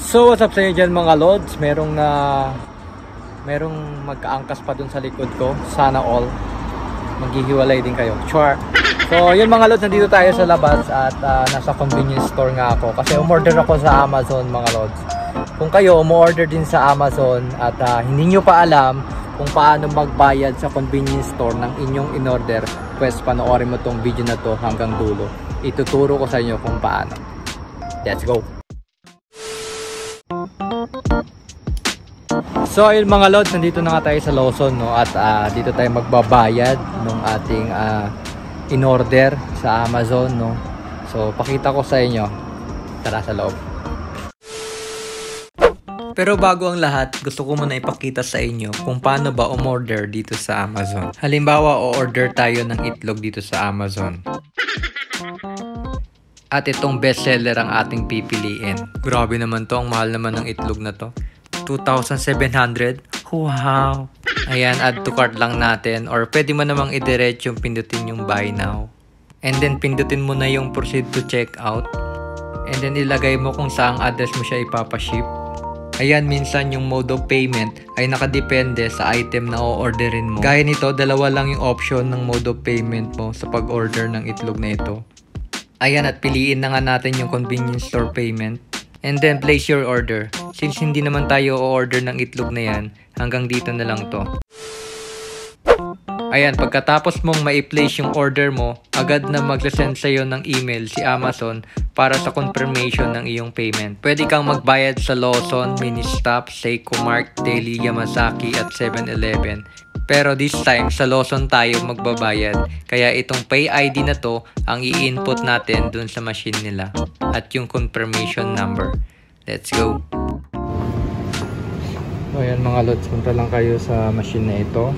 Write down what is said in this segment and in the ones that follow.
So what's up sa inyo dyan mga lods? Merong magkaangkas pa dun sa likod ko. Sana all maghihiwalay din kayo. Sure. So yun mga lods, nandito tayo sa labas at nasa convenience store nga ako. Kasi umorder ako sa Amazon mga lods. Kung kayo umorder din sa Amazon at hindi nyo pa alam kung paano magbayad sa convenience store ng inyong in-order, pues panoorin mo tong video na to hanggang dulo. Ituturo ko sa inyo kung paano. Let's go! So ayun mga lods, nandito na nga tayo sa Lawson, no? At dito tayo magbabayad ng ating in-order sa Amazon, no? So pakita ko sa inyo. Tara sa loob. Pero bago ang lahat, gusto ko muna ipakita sa inyo kung paano ba umorder dito sa Amazon. Halimbawa, o-order tayo ng itlog dito sa Amazon. At itong bestseller ang ating pipiliin. Grabe naman to, ang mahal naman ng itlog na to. 2,700. Wow! Ayan, add to cart lang natin. Or pwede mo namang i-diretso yung pindutin yung buy now. And then pindutin mo na yung proceed to checkout. And then ilagay mo kung saang address mo siya ipapaship. Ayan, minsan yung mode of payment ay nakadepende sa item na o-orderin mo. Gaya nito, dalawa lang yung option ng mode of payment mo sa pag-order ng itlog na ito. Ayan, at piliin na nga natin yung convenience store payment. And then place your order. Since hindi naman tayo o-order ng itlog na yan, hanggang dito na lang to. Ayan, pagkatapos mong ma-place yung order mo, agad na mag-send sa'yo ng email si Amazon para sa confirmation ng iyong payment. Pwede kang magbayad sa Lawson, Ministop, Seiko Mart, Daily, Yamazaki at 7-Eleven. Pero this time, sa Lawson tayo magbabayad. Kaya itong Pay ID na to, ang i-input natin dun sa machine nila. At yung confirmation number. Let's go! So ayan mga lods, punta lang kayo sa machine na ito.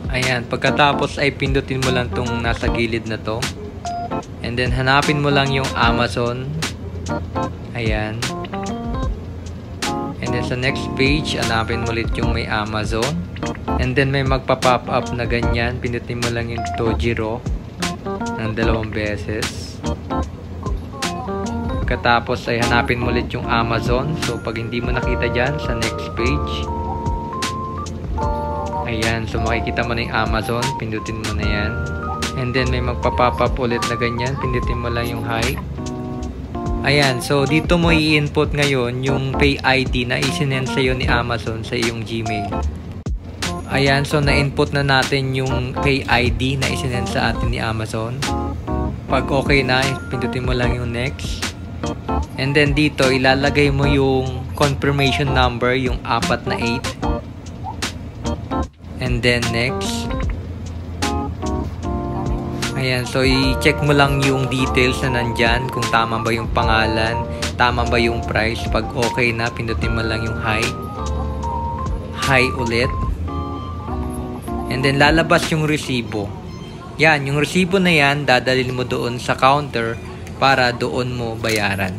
Ayan, pagkatapos ay pindutin mo lang tong nasa gilid na to. And then hanapin mo lang yung Amazon. Ayan. And then sa next page, hanapin mo ulit yung may Amazon. And then may magpa-pop up na ganyan. Pindutin mo lang yung Tojiro ng 2 beses. Pagkatapos ay hanapin mo ulit yung Amazon. So pag hindi mo nakita dyan, sa next page. Ayan, so makikita mo na yung Amazon. Pindutin mo na yan. And then may magpa-pop up ulit na ganyan. Pindutin mo lang yung hi. Ayan, so dito mo i-input ngayon yung Pay ID na isinend sa'yo ni Amazon sa iyong Gmail. Ayan, so na-input na natin yung Pay ID na isinend sa atin ni Amazon. Pag okay na, pindutin mo lang yung next. And then dito, ilalagay mo yung confirmation number, yung 4 na 8. And then next. Ayan, so i-check mo lang yung details na nandyan, kung tama ba yung pangalan, tama ba yung price. Pag okay na, pindutin mo lang yung hi. Hi ulit. And then lalabas yung resibo. Yan, yung resibo na yan, dadalhin mo doon sa counter para doon mo bayaran.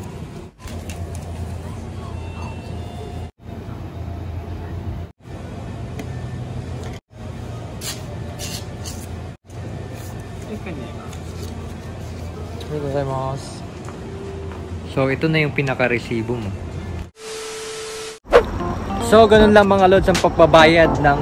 So ito na yung pinaka-resibo mo. So ganun lang mga lods ang pagbabayad ng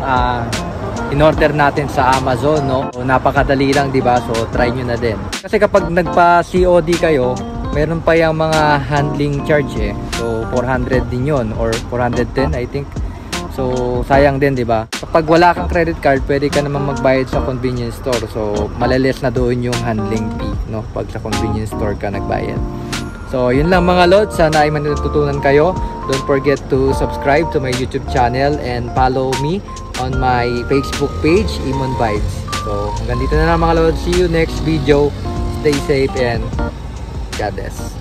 in-order natin sa Amazon, no? So, napakadali lang, di ba? So try nyo na din. Kasi kapag nagpa-COD kayo, meron pa yung mga handling charge eh. So 400 din yun or 410 I think. So sayang din, di ba? Kapag wala kang credit card, pwede ka naman magbayad sa convenience store. So malilis na doon yung handling fee, no? Pag sa convenience store ka nagbayad. So yun lang mga lods, sana ay matutunan kayo. Don't forget to subscribe to my YouTube channel and follow me on my Facebook page, Imon Vibes. So hanggang dito na lang mga lods. See you next video. Stay safe and God bless.